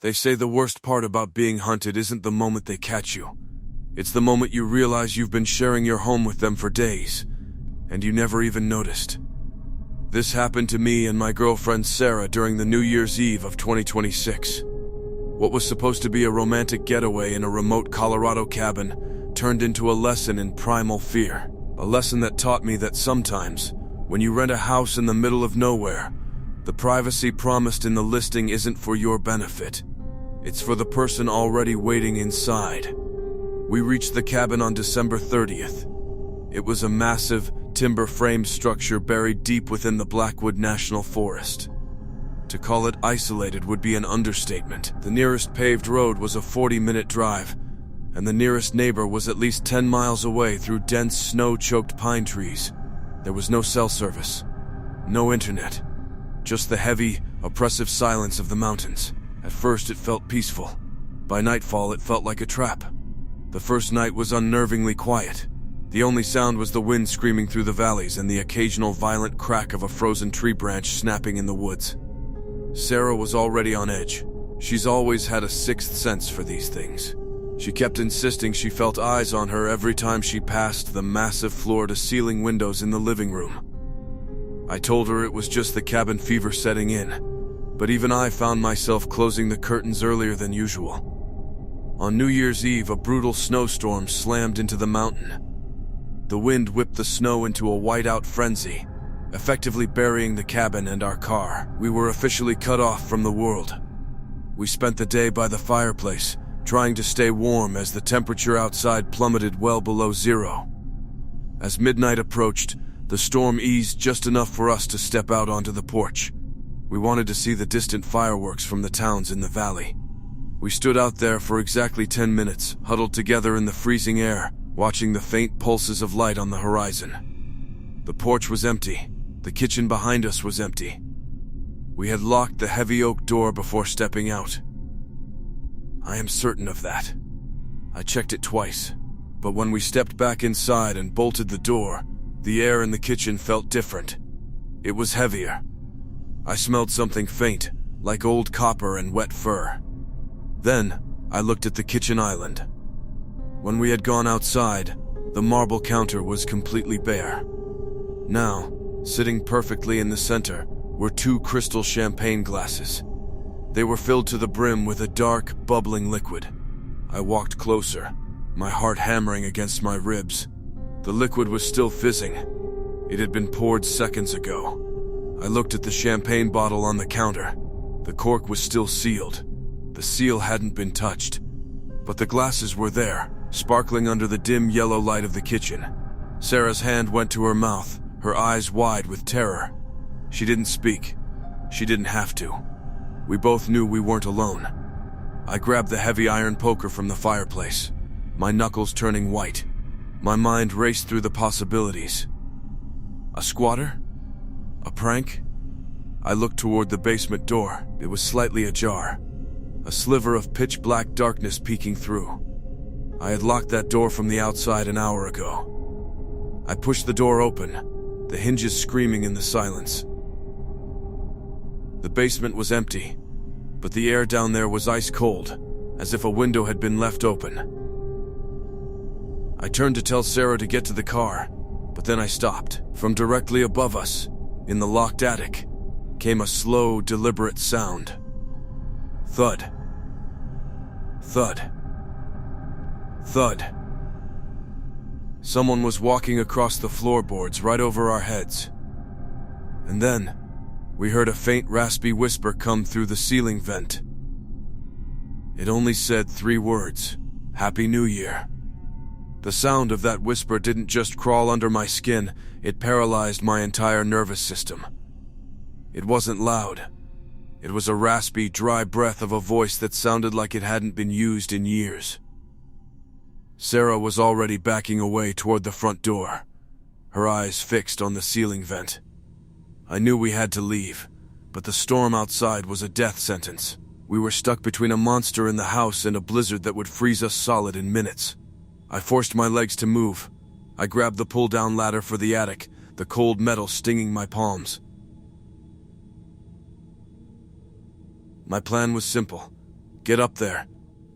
They say the worst part about being hunted isn't the moment they catch you. It's the moment you realize you've been sharing your home with them for days, and you never even noticed. This happened to me and my girlfriend Sarah during the New Year's Eve of 2026. What was supposed to be a romantic getaway in a remote Colorado cabin turned into a lesson in primal fear. A lesson that taught me that sometimes, when you rent a house in the middle of nowhere, the privacy promised in the listing isn't for your benefit. It's for the person already waiting inside. We reached the cabin on December 30th. It was a massive, timber-framed structure buried deep within the Blackwood National Forest. To call it isolated would be an understatement. The nearest paved road was a 40-minute drive, and the nearest neighbor was at least 10 miles away through dense, snow-choked pine trees. There was no cell service, no internet, just the heavy, oppressive silence of the mountains. At first it felt peaceful. By nightfall it felt like a trap. The first night was unnervingly quiet. The only sound was the wind screaming through the valleys and the occasional violent crack of a frozen tree branch snapping in the woods. Sarah was already on edge. She's always had a sixth sense for these things. She kept insisting she felt eyes on her every time she passed the massive floor-to-ceiling windows in the living room. I told her it was just the cabin fever setting in, but even I found myself closing the curtains earlier than usual. On New Year's Eve, a brutal snowstorm slammed into the mountain. The wind whipped the snow into a whiteout frenzy, effectively burying the cabin and our car. We were officially cut off from the world. We spent the day by the fireplace, trying to stay warm as the temperature outside plummeted well below zero. As midnight approached, the storm eased just enough for us to step out onto the porch. We wanted to see the distant fireworks from the towns in the valley. We stood out there for exactly 10 minutes, huddled together in the freezing air, watching the faint pulses of light on the horizon. The porch was empty. The kitchen behind us was empty. We had locked the heavy oak door before stepping out. I am certain of that. I checked it twice, but when we stepped back inside and bolted the door, the air in the kitchen felt different. It was heavier. I smelled something faint, like old copper and wet fur. Then, I looked at the kitchen island. When we had gone outside, the marble counter was completely bare. Now, sitting perfectly in the center, were 2 crystal champagne glasses. They were filled to the brim with a dark, bubbling liquid. I walked closer, my heart hammering against my ribs. The liquid was still fizzing. It had been poured seconds ago. I looked at the champagne bottle on the counter. The cork was still sealed. The seal hadn't been touched. But the glasses were there, sparkling under the dim yellow light of the kitchen. Sarah's hand went to her mouth, her eyes wide with terror. She didn't speak. She didn't have to. We both knew we weren't alone. I grabbed the heavy iron poker from the fireplace, my knuckles turning white. My mind raced through the possibilities. A squatter? A prank? I looked toward the basement door. It was slightly ajar, a sliver of pitch-black darkness peeking through. I had locked that door from the outside an hour ago. I pushed the door open, the hinges screaming in the silence. The basement was empty, but the air down there was ice cold, as if a window had been left open. I turned to tell Sarah to get to the car, but then I stopped. From directly above us, in the locked attic, came a slow, deliberate sound. Thud. Thud. Thud. Someone was walking across the floorboards right over our heads. And then, we heard a faint raspy whisper come through the ceiling vent. It only said 3 words: Happy New Year. The sound of that whisper didn't just crawl under my skin, it paralyzed my entire nervous system. It wasn't loud. It was a raspy, dry breath of a voice that sounded like it hadn't been used in years. Sarah was already backing away toward the front door, her eyes fixed on the ceiling vent. I knew we had to leave, but the storm outside was a death sentence. We were stuck between a monster in the house and a blizzard that would freeze us solid in minutes. I forced my legs to move. I grabbed the pull-down ladder for the attic, the cold metal stinging my palms. My plan was simple: Get up there,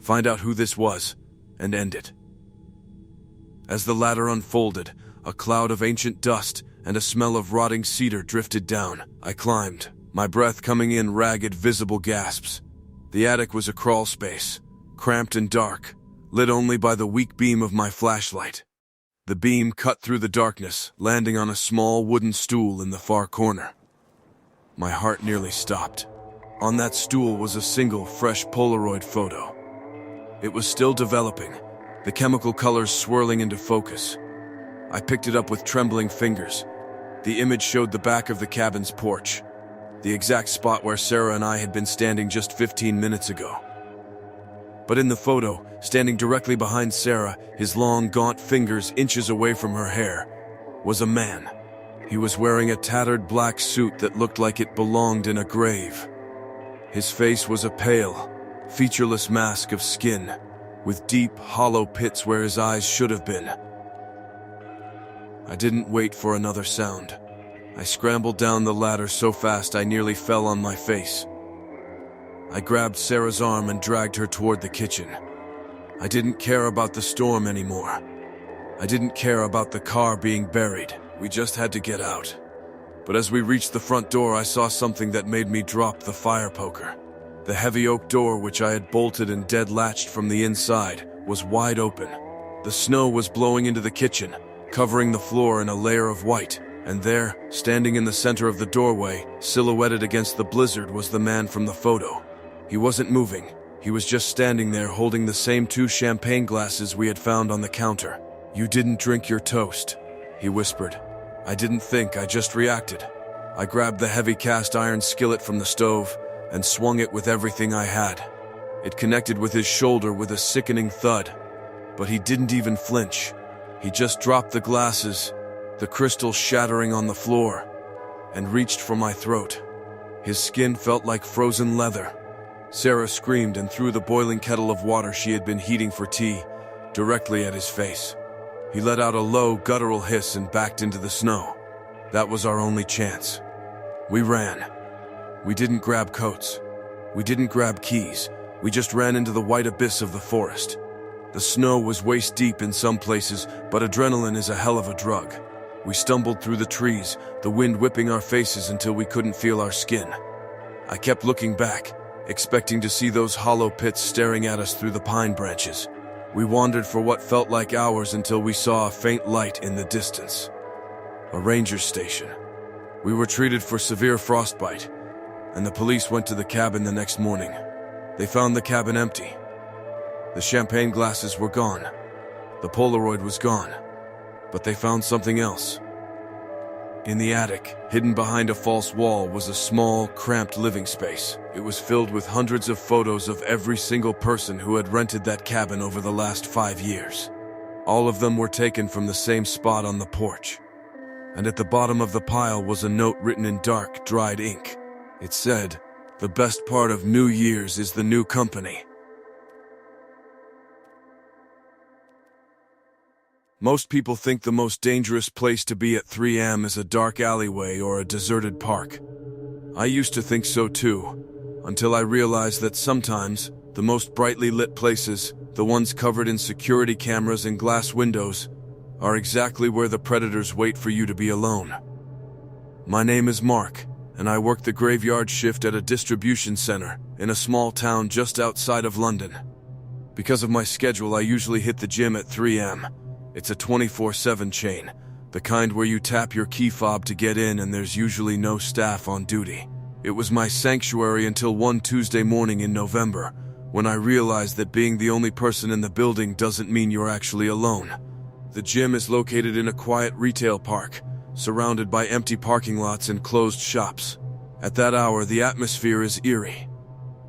find out who this was, and end it. As the ladder unfolded, a cloud of ancient dust and a smell of rotting cedar drifted down. I climbed, my breath coming in ragged, visible gasps. The attic was a crawl space, cramped and dark, lit only by the weak beam of my flashlight. The beam cut through the darkness, landing on a small wooden stool in the far corner. My heart nearly stopped. On that stool was a single, fresh Polaroid photo. It was still developing, the chemical colors swirling into focus. I picked it up with trembling fingers. The image showed the back of the cabin's porch, the exact spot where Sarah and I had been standing just 15 minutes ago. But in the photo, standing directly behind Sarah, his long, gaunt fingers inches away from her hair, was a man. He was wearing a tattered black suit that looked like it belonged in a grave. His face was a pale, featureless mask of skin, with deep, hollow pits where his eyes should have been. I didn't wait for another sound. I scrambled down the ladder so fast I nearly fell on my face. I grabbed Sarah's arm and dragged her toward the kitchen. I didn't care about the storm anymore. I didn't care about the car being buried. We just had to get out. But as we reached the front door, I saw something that made me drop the fire poker. The heavy oak door, which I had bolted and dead-latched from the inside, was wide open. The snow was blowing into the kitchen, covering the floor in a layer of white. And there, standing in the center of the doorway, silhouetted against the blizzard, was the man from the photo. He wasn't moving. He was just standing there holding the same 2 champagne glasses we had found on the counter. "You didn't drink your toast," he whispered. I didn't think, I just reacted. I grabbed the heavy cast iron skillet from the stove and swung it with everything I had. It connected with his shoulder with a sickening thud, but he didn't even flinch. He just dropped the glasses, the crystal shattering on the floor, and reached for my throat. His skin felt like frozen leather. Sarah screamed and threw the boiling kettle of water she had been heating for tea directly at his face. He let out a low, guttural hiss and backed into the snow. That was our only chance. We ran. We didn't grab coats. We didn't grab keys. We just ran into the white abyss of the forest. The snow was waist deep in some places, but adrenaline is a hell of a drug. We stumbled through the trees, the wind whipping our faces until we couldn't feel our skin. I kept looking back, expecting to see those hollow pits staring at us through the pine branches. We wandered for what felt like hours until we saw a faint light in the distance. A ranger station. We were treated for severe frostbite, and the police went to the cabin the next morning. They found the cabin empty. The champagne glasses were gone. The Polaroid was gone. But they found something else. In the attic, hidden behind a false wall, was a small, cramped living space. It was filled with hundreds of photos of every single person who had rented that cabin over the last 5 years. All of them were taken from the same spot on the porch. And at the bottom of the pile was a note written in dark, dried ink. It said, "The best part of New Year's is the new company." Most people think the most dangerous place to be at 3 a.m. is a dark alleyway or a deserted park. I used to think so too, until I realized that sometimes the most brightly lit places, the ones covered in security cameras and glass windows, are exactly where the predators wait for you to be alone. My name is Mark, and I work the graveyard shift at a distribution center in a small town just outside of London. Because of my schedule, I usually hit the gym at 3 a.m. It's a 24/7 chain, the kind where you tap your key fob to get in and there's usually no staff on duty. It was my sanctuary until one Tuesday morning in November, when I realized that being the only person in the building doesn't mean you're actually alone. The gym is located in a quiet retail park, surrounded by empty parking lots and closed shops. At that hour, the atmosphere is eerie.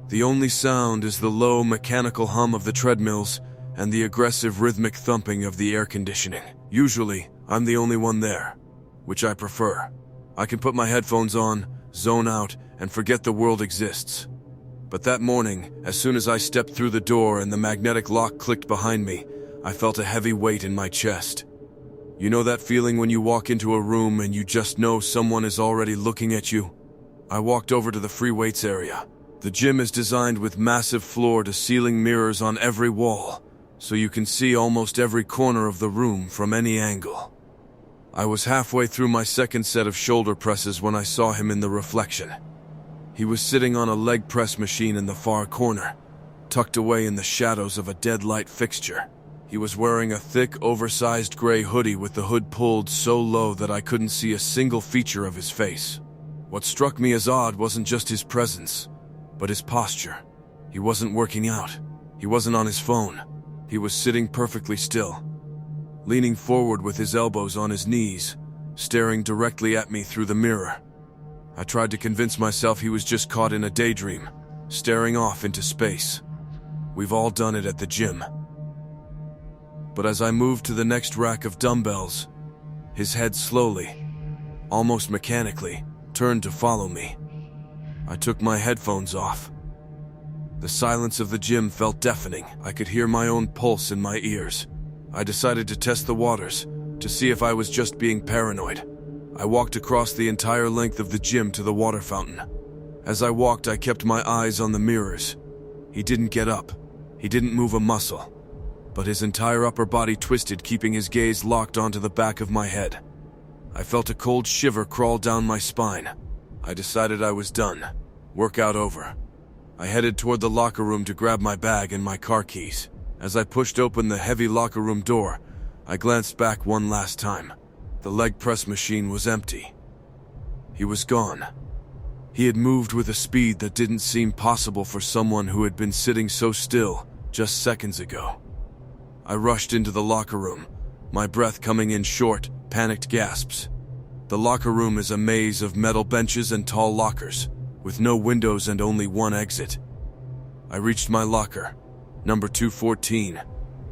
The only sound is the low mechanical hum of the treadmills and the aggressive rhythmic thumping of the air conditioning. Usually, I'm the only one there, which I prefer. I can put my headphones on, zone out, and forget the world exists. But that morning, as soon as I stepped through the door and the magnetic lock clicked behind me, I felt a heavy weight in my chest. You know that feeling when you walk into a room and you just know someone is already looking at you? I walked over to the free weights area. The gym is designed with massive floor-to-ceiling mirrors on every wall, so you can see almost every corner of the room from any angle. I was halfway through my second set of shoulder presses when I saw him in the reflection. He was sitting on a leg press machine in the far corner, tucked away in the shadows of a dead light fixture. He was wearing a thick, oversized gray hoodie with the hood pulled so low that I couldn't see a single feature of his face. What struck me as odd wasn't just his presence, but his posture. He wasn't working out. He wasn't on his phone. He was sitting perfectly still, leaning forward with his elbows on his knees, staring directly at me through the mirror. I tried to convince myself he was just caught in a daydream, staring off into space. We've all done it at the gym. But as I moved to the next rack of dumbbells, his head slowly, almost mechanically, turned to follow me. I took my headphones off. The silence of the gym felt deafening. I could hear my own pulse in my ears. I decided to test the waters, to see if I was just being paranoid. I walked across the entire length of the gym to the water fountain. As I walked, I kept my eyes on the mirrors. He didn't get up. He didn't move a muscle. But his entire upper body twisted, keeping his gaze locked onto the back of my head. I felt a cold shiver crawl down my spine. I decided I was done. Workout over. I headed toward the locker room to grab my bag and my car keys. As I pushed open the heavy locker room door, I glanced back one last time. The leg press machine was empty. He was gone. He had moved with a speed that didn't seem possible for someone who had been sitting so still just seconds ago. I rushed into the locker room, my breath coming in short, panicked gasps. The locker room is a maze of metal benches and tall lockers, with no windows and only one exit. I reached my locker, number 214,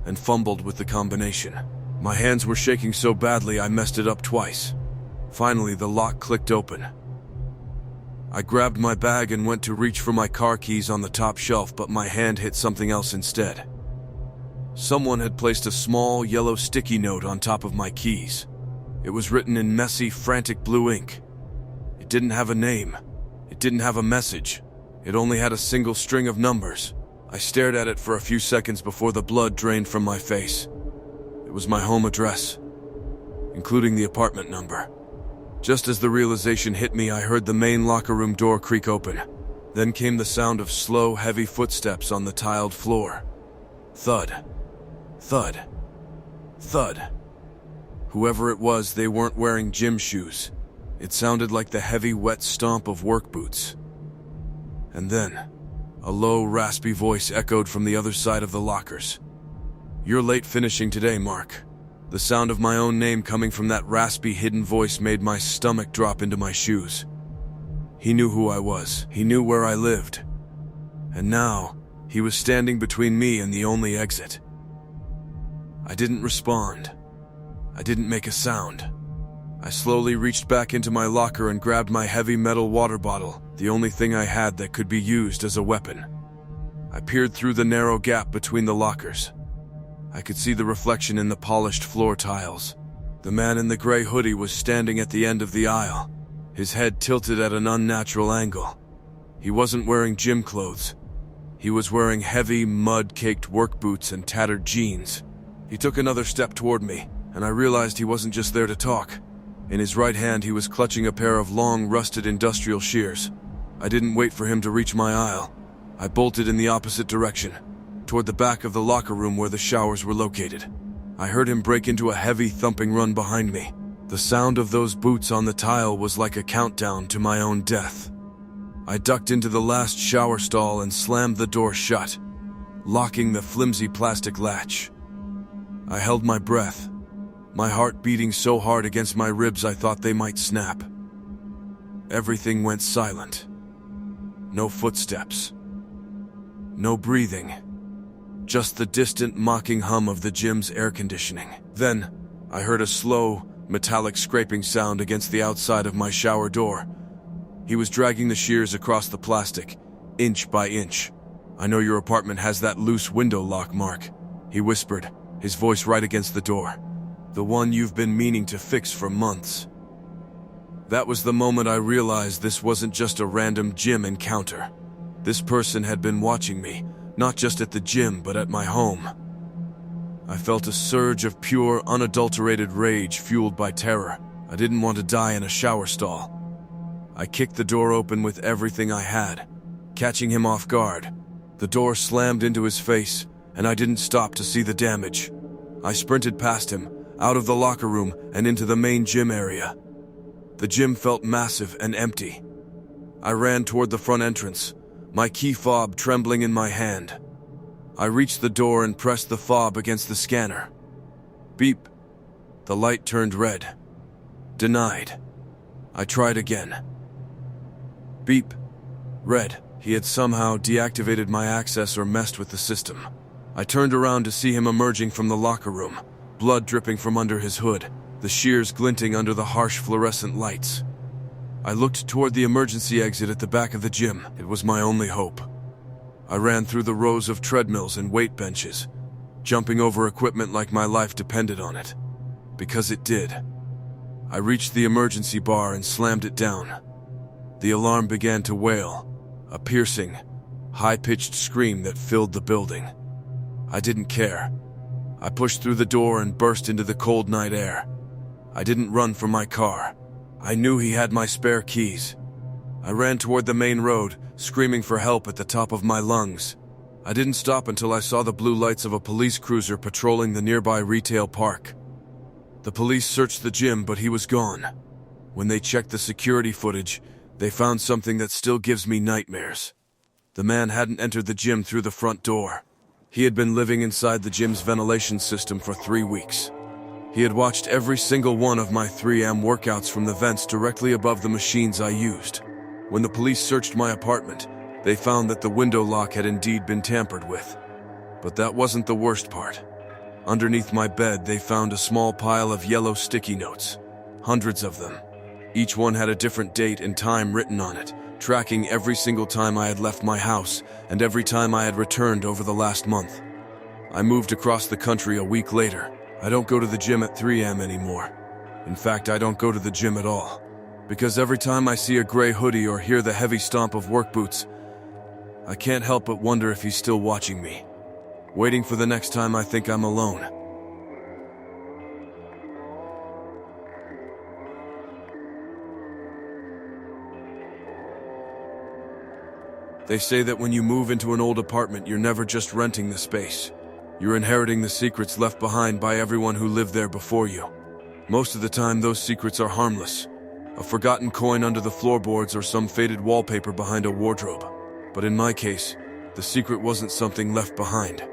and fumbled with the combination. My hands were shaking so badly I messed it up twice. Finally, the lock clicked open. I grabbed my bag and went to reach for my car keys on the top shelf, but my hand hit something else instead. Someone had placed a small, yellow sticky note on top of my keys. It was written in messy, frantic blue ink. It didn't have a name. It didn't have a message. It only had a single string of numbers. I stared at it for a few seconds before the blood drained from my face. It was my home address, including the apartment number. Just as the realization hit me, I heard the main locker room door creak open. Then came the sound of slow, heavy footsteps on the tiled floor. Thud. Thud. Thud. Whoever it was, they weren't wearing gym shoes. It sounded like the heavy, wet stomp of work boots. And then, a low, raspy voice echoed from the other side of the lockers. "You're late finishing today, Mark." The sound of my own name coming from that raspy, hidden voice made my stomach drop into my shoes. He knew who I was. He knew where I lived. And now, he was standing between me and the only exit. I didn't respond. I didn't make a sound. I slowly reached back into my locker and grabbed my heavy metal water bottle, the only thing I had that could be used as a weapon. I peered through the narrow gap between the lockers. I could see the reflection in the polished floor tiles. The man in the gray hoodie was standing at the end of the aisle, his head tilted at an unnatural angle. He wasn't wearing gym clothes. He was wearing heavy, mud-caked work boots and tattered jeans. He took another step toward me, and I realized he wasn't just there to talk. In his right hand, he was clutching a pair of long, rusted industrial shears. I didn't wait for him to reach my aisle. I bolted in the opposite direction, toward the back of the locker room where the showers were located. I heard him break into a heavy, thumping run behind me. The sound of those boots on the tile was like a countdown to my own death. I ducked into the last shower stall and slammed the door shut, locking the flimsy plastic latch. I held my breath, my heart beating so hard against my ribs I thought they might snap. Everything went silent. No footsteps. No breathing. Just the distant, mocking hum of the gym's air conditioning. Then, I heard a slow, metallic scraping sound against the outside of my shower door. He was dragging the shears across the plastic, inch by inch. "I know your apartment has that loose window lock, Mark," he whispered, his voice right against the door. "The one you've been meaning to fix for months." That was the moment I realized this wasn't just a random gym encounter. This person had been watching me, not just at the gym, but at my home. I felt a surge of pure, unadulterated rage fueled by terror. I didn't want to die in a shower stall. I kicked the door open with everything I had, catching him off guard. The door slammed into his face, and I didn't stop to see the damage. I sprinted past him, out of the locker room and into the main gym area. The gym felt massive and empty. I ran toward the front entrance, my key fob trembling in my hand. I reached the door and pressed the fob against the scanner. Beep. The light turned red. Denied. I tried again. Beep. Red. He had somehow deactivated my access or messed with the system. I turned around to see him emerging from the locker room, blood dripping from under his hood, the shears glinting under the harsh fluorescent lights. I looked toward the emergency exit at the back of the gym. It was my only hope. I ran through the rows of treadmills and weight benches, jumping over equipment like my life depended on it. Because it did. I reached the emergency bar and slammed it down. The alarm began to wail, a piercing, high-pitched scream that filled the building. I didn't care. I pushed through the door and burst into the cold night air. I didn't run for my car. I knew he had my spare keys. I ran toward the main road, screaming for help at the top of my lungs. I didn't stop until I saw the blue lights of a police cruiser patrolling the nearby retail park. The police searched the gym, but he was gone. When they checked the security footage, they found something that still gives me nightmares. The man hadn't entered the gym through the front door. He had been living inside the gym's ventilation system for 3 weeks. He had watched every single one of my 3am workouts from the vents directly above the machines I used. When the police searched my apartment, they found that the window lock had indeed been tampered with. But that wasn't the worst part. Underneath my bed, they found a small pile of yellow sticky notes. Hundreds of them. Each one had a different date and time written on it, tracking every single time I had left my house and every time I had returned over the last month. I moved across the country a week later. I don't go to the gym at 3am anymore. In fact, I don't go to the gym at all. Because every time I see a gray hoodie or hear the heavy stomp of work boots, I can't help but wonder if he's still watching me, waiting for the next time I think I'm alone. They say that when you move into an old apartment, you're never just renting the space. You're inheriting the secrets left behind by everyone who lived there before you. Most of the time, those secrets are harmless. A forgotten coin under the floorboards or some faded wallpaper behind a wardrobe. But in my case, the secret wasn't something left behind.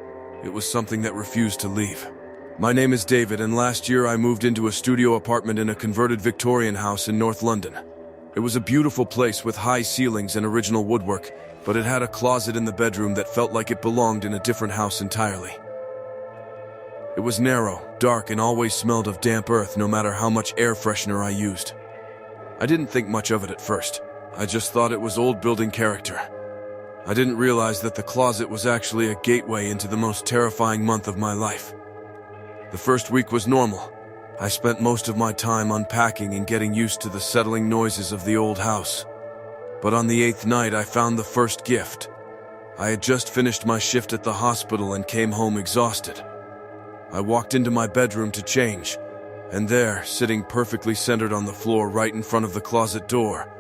It was something that refused to leave. My name is David, and last year I moved into a studio apartment in a converted Victorian house in North London. It was a beautiful place with high ceilings and original woodwork, but it had a closet in the bedroom that felt like it belonged in a different house entirely. It was narrow, dark, and always smelled of damp earth no matter how much air freshener I used. I didn't think much of it at first. I just thought it was old building character. I didn't realize that the closet was actually a gateway into the most terrifying month of my life. The first week was normal. I spent most of my time unpacking and getting used to the settling noises of the old house. But on the 8th night, I found the first gift. I had just finished my shift at the hospital and came home exhausted. I walked into my bedroom to change, and there, sitting perfectly centered on the floor right in front of the closet door,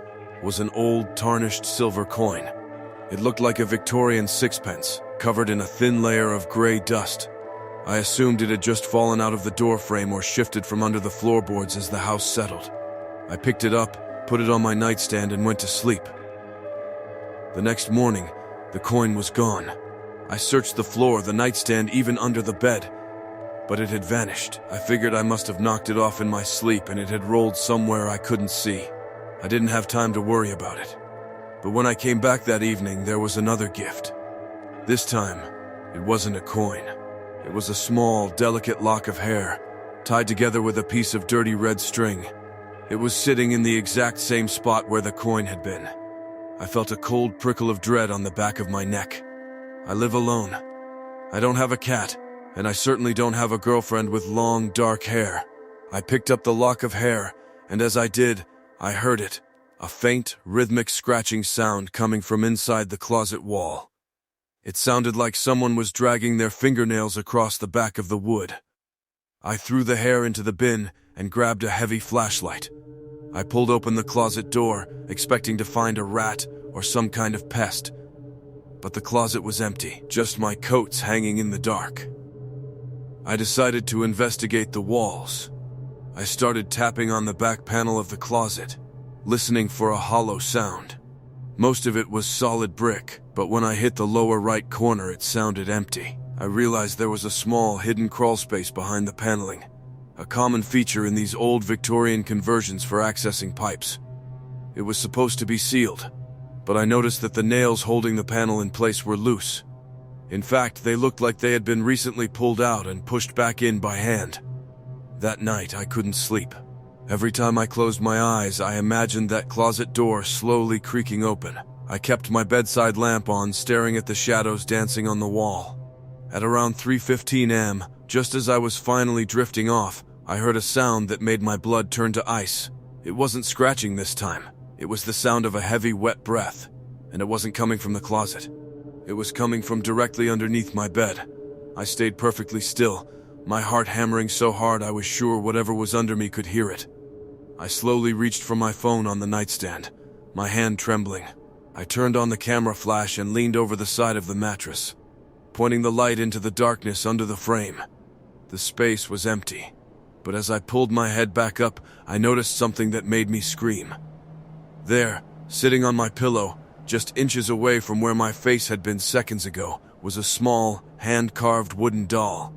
was an old, tarnished silver coin. It looked like a Victorian sixpence, covered in a thin layer of gray dust. I assumed it had just fallen out of the doorframe or shifted from under the floorboards as the house settled. I picked it up, put it on my nightstand, and went to sleep. The next morning, the coin was gone. I searched the floor, the nightstand, even under the bed, but it had vanished. I figured I must have knocked it off in my sleep and it had rolled somewhere I couldn't see. I didn't have time to worry about it. But when I came back that evening, there was another gift. This time, it wasn't a coin. It was a small, delicate lock of hair, tied together with a piece of dirty red string. It was sitting in the exact same spot where the coin had been. I felt a cold prickle of dread on the back of my neck. I live alone. I don't have a cat, and I certainly don't have a girlfriend with long, dark hair. I picked up the lock of hair, and as I did, I heard it. a faint, rhythmic scratching sound coming from inside the closet wall. It sounded like someone was dragging their fingernails across the back of the wood. I threw the hair into the bin and grabbed a heavy flashlight. I pulled open the closet door, expecting to find a rat or some kind of pest. But the closet was empty, just my coats hanging in the dark. I decided to investigate the walls. I started tapping on the back panel of the closet, listening for a hollow sound. Most of it was solid brick, but when I hit the lower right corner it sounded empty. I realized there was a small, hidden crawlspace behind the paneling, a common feature in these old Victorian conversions for accessing pipes. It was supposed to be sealed, but I noticed that the nails holding the panel in place were loose. In fact, they looked like they had been recently pulled out and pushed back in by hand. That night, I couldn't sleep. Every time I closed my eyes, I imagined that closet door slowly creaking open. I kept my bedside lamp on, staring at the shadows dancing on the wall. At around 3:15 am, just as I was finally drifting off, I heard a sound that made my blood turn to ice. It wasn't scratching this time. It was the sound of a heavy, wet breath, and it wasn't coming from the closet. It was coming from directly underneath my bed. I stayed perfectly still, my heart hammering so hard I was sure whatever was under me could hear it. I slowly reached for my phone on the nightstand, my hand trembling. I turned on the camera flash and leaned over the side of the mattress, pointing the light into the darkness under the frame. The space was empty, but as I pulled my head back up, I noticed something that made me scream. There, sitting on my pillow, just inches away from where my face had been seconds ago, was a small, hand-carved wooden doll.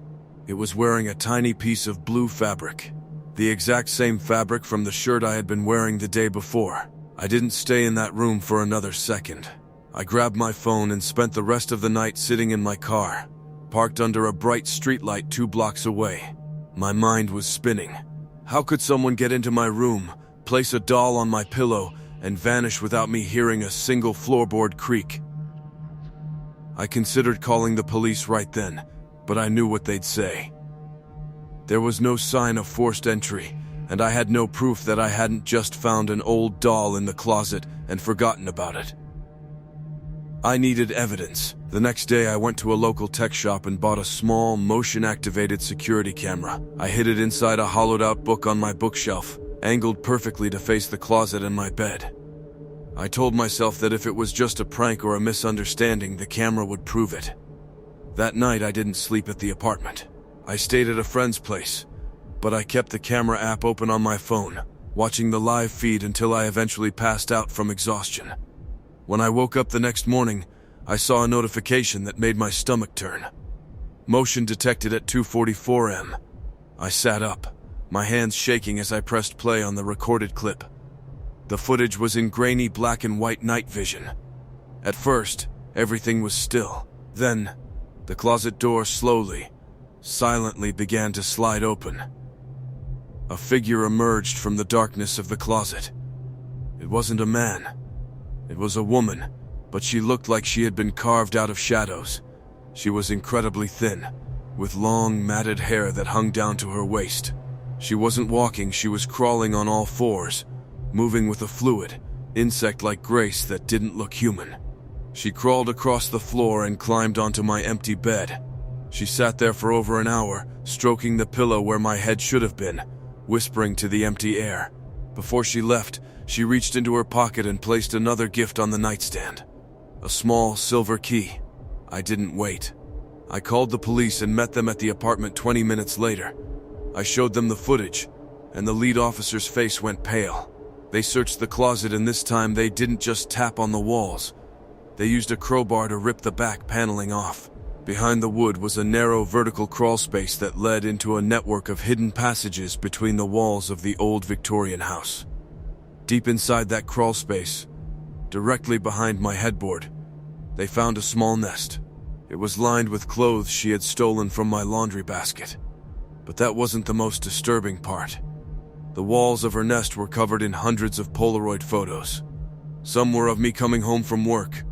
It was wearing a tiny piece of blue fabric, the exact same fabric from the shirt I had been wearing the day before. I didn't stay in that room for another second. I grabbed my phone and spent the rest of the night sitting in my car, parked under a bright streetlight 2 blocks away. My mind was spinning. How could someone get into my room, place a doll on my pillow, and vanish without me hearing a single floorboard creak? I considered calling the police right then, but I knew what they'd say. There was no sign of forced entry, and I had no proof that I hadn't just found an old doll in the closet and forgotten about it. I needed evidence. The next day I went to a local tech shop and bought a small, motion-activated security camera. I hid it inside a hollowed-out book on my bookshelf, angled perfectly to face the closet and my bed. I told myself that if it was just a prank or a misunderstanding, the camera would prove it. That night I didn't sleep at the apartment. I stayed at a friend's place, but I kept the camera app open on my phone, watching the live feed until I eventually passed out from exhaustion. When I woke up the next morning, I saw a notification that made my stomach turn. Motion detected at 2:44 am. I sat up, my hands shaking as I pressed play on the recorded clip. The footage was in grainy black and white night vision. At first, everything was still. Then, the closet door slowly, silently began to slide open. A figure emerged from the darkness of the closet. It wasn't a man. It was a woman, but she looked like she had been carved out of shadows. She was incredibly thin, with long, matted hair that hung down to her waist. She wasn't walking, she was crawling on all fours, moving with a fluid, insect-like grace that didn't look human. She crawled across the floor and climbed onto my empty bed. She sat there for over an hour, stroking the pillow where my head should have been, whispering to the empty air. Before she left, she reached into her pocket and placed another gift on the nightstand. A small silver key. I didn't wait. I called the police and met them at the apartment 20 minutes later. I showed them the footage, and the lead officer's face went pale. They searched the closet, and this time they didn't just tap on the walls. They used a crowbar to rip the back paneling off. Behind the wood was a narrow vertical crawlspace that led into a network of hidden passages between the walls of the old Victorian house. Deep inside that crawlspace, directly behind my headboard, they found a small nest. It was lined with clothes she had stolen from my laundry basket. But that wasn't the most disturbing part. The walls of her nest were covered in hundreds of Polaroid photos. Some were of me coming home from work.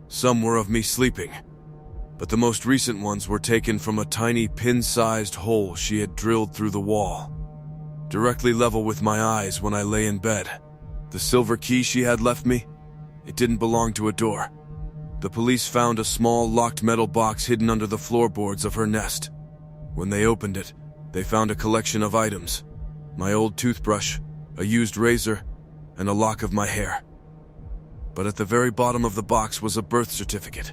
Some were of me sleeping. But the most recent ones were taken from a tiny pin-sized hole she had drilled through the wall, directly level with my eyes when I lay in bed. The silver key she had left me? It didn't belong to a door. The police found a small locked metal box hidden under the floorboards of her nest. When they opened it, they found a collection of items. My old toothbrush, a used razor, and a lock of my hair. But at the very bottom of the box was a birth certificate.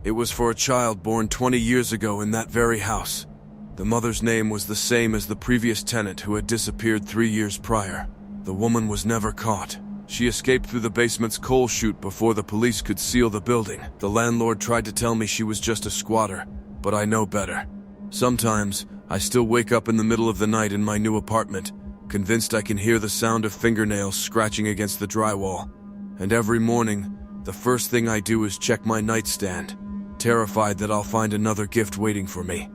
It was for a child born 20 years ago in that very house. The mother's name was the same as the previous tenant who had disappeared 3 years prior. The woman was never caught. She escaped through the basement's coal chute before the police could seal the building. The landlord tried to tell me she was just a squatter, but I know better. Sometimes, I still wake up in the middle of the night in my new apartment, convinced I can hear the sound of fingernails scratching against the drywall. And every morning, the first thing I do is check my nightstand, terrified that I'll find another gift waiting for me.